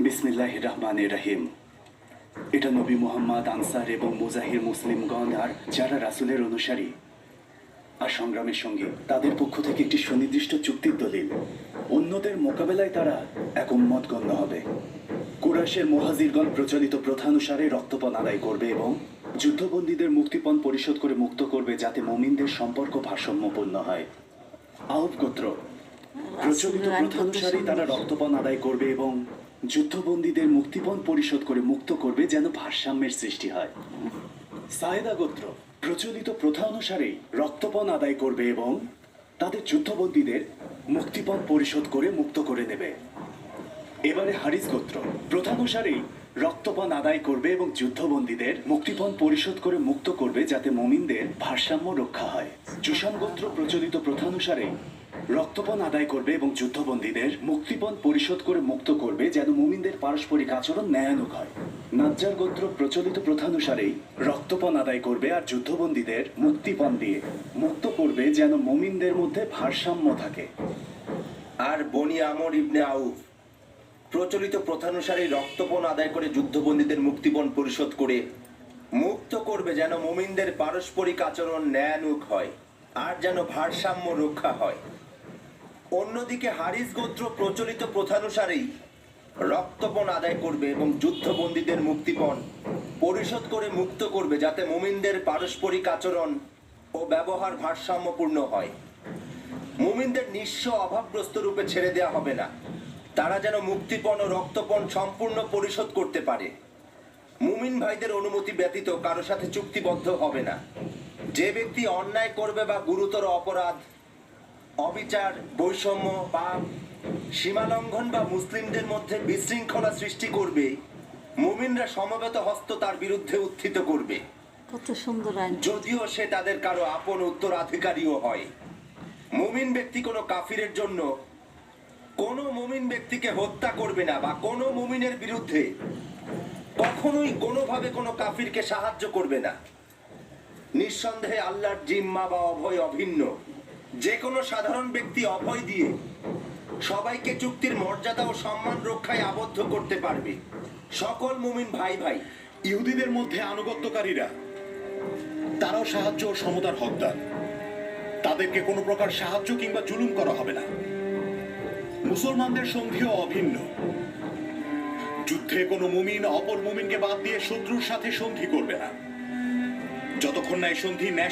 বিসমিল্লাহির রহমানির রহিম। এটা নবী মুহাম্মদ, আনসার এবং মুজাহির মুসলিমগণ আর যারা রাসূলের অনুসারী আর সংগ্রামের সঙ্গে তাদের পক্ষ থেকে একটি সুনির্দিষ্ট চুক্তির দলিল। অন্যদের মোকাবেলায় তারা এক উম্মত গণ্য হবে। কুরাইশের মুহাজিরগণ প্রচলিত প্রথা অনুসারে রক্তপণ আদায় করবে এবং যুদ্ধবন্দীদের মুক্তিপণ পরিশোধ করে মুক্ত করবে, যাতে মুমিনদের সম্পর্ক ভারসাম্যপূর্ণ হয়। আউফ গোত্র প্রচলিত প্রথা অনুসারে তারা রক্তপণ আদায় করবে এবং যুদ্ধবন্দীদের মুক্তিপণ পরিশোধ করে মুক্ত করবে, যেন ভারসাম্যের সৃষ্টি হয়। সায়েদা গোত্র প্রচলিত প্রথা অনুসারে রক্তপণ আদায় করবে এবং তাদের যুদ্ধবন্দীদের মুক্তিপণ পরিশোধ করে মুক্ত করে নেবে। এবারে হারিস গোত্র প্রথানুসারেই রক্তপণ আদায় করবে এবং যুদ্ধবন্দীদের মুক্তিপণ পরিশোধ করে মুক্ত করবে, যাতে মুমিনদের ভারসাম্য রক্ষা হয়। জুশান গোত্র প্রচলিত প্রথানুসারে রক্তপণ আদায় করবে এবং যুদ্ধবন্দীদের মুক্তিপণ পরিশোধ করে মুক্ত করবে, যেন মুমিনদের পারস্পরিক আচরণ ন্যায়ানুগ হয়। নাজ্জার গোত্র প্রচলিত প্রথানুসারেই রক্তপণ আদায় করবে আর যুদ্ধবন্দীদের মুক্তিপণ দিয়ে মুক্ত করবে, যেন মুমিনদের মধ্যে ভারসাম্য থাকে। আর বনি আমর ইবনে আউফ প্রচলিত প্রথানুসারে রক্তপণ আদায় করে যুদ্ধবন্দীদের মুক্তিপণ পরিশোধ করে মুক্ত করবে, যেন মুমিনদের পারস্পরিক আচরণ ন্যায়ানুগ হয় আর যেন ভারসাম্য রক্ষা হয়। অন্যদিকে হারিস গোত্র প্রচলিত প্রথানুসারেই রক্তপণ আদায় করবে এবং যুদ্ধবন্দীদের মুক্তিপণ পরিশোধ করে মুক্ত করবে, যাতে মুমিনদের পারস্পরিক আচরণ ও ব্যবহার ভারসাম্যপূর্ণ হয়। মুমিনদের নিঃস্ব অভাবগ্রস্ত রূপে ছেড়ে দেওয়া হবে না। তারা যেন মুক্তিপণ ও রক্তপণ সম্পূর্ণ পরিশোধ করতে পারে। মুমিন ভাইদের অনুমতি ব্যতীত কারো সাথে চুক্তিবদ্ধ হবে না। যে ব্যক্তি অন্যায় করবে বা গুরুতর অপরাধ, অবিচার, বৈষম্য, পাপ, সীমালঙ্ঘন বা মুসলিমদের মধ্যে বিশৃঙ্খলা সৃষ্টি করবে, মুমিনরা সমবেত হস্ত তার বিরুদ্ধে উত্থিত করবে, কত সুন্দর আইন। যদিও সে তাদের কারো আপন উত্তরাধিকারীও হয়। মুমিন ব্যক্তি কোনো কাফিরের জন্য কোনো মুমিন ব্যক্তিকে হত্যা করবে না বা কোনো মুমিনের বিরুদ্ধে কখনোই কোনোভাবে কোনো কাফিরকে সাহায্য করবে না। নিঃসন্দেহে আল্লাহর জিম্মা বা অভয় অভিন্ন। যে কোনো সাধারণ ব্যক্তি অভয় দিয়ে সবাইকে চুক্তির মর্যাদা ও সম্মান রক্ষায় আবদ্ধ করতে পারবে। সকল মুমিন ভাই ভাই। ইহুদিদের মধ্যে আনুগত্যকারীরা তারাও সাহায্য ও সমতার হকদার। তাদেরকে কোনো প্রকার সাহায্য কিংবা জুলুম করা হবে না। মুসলমানদের সন্ধিও অভিন্ন। যুদ্ধে কোনো মুমিন অপর মুমিনকে বাদ দিয়ে শত্রুর সাথে সন্ধি করবে না, যতক্ষণ না এই সন্ধি ন্যায়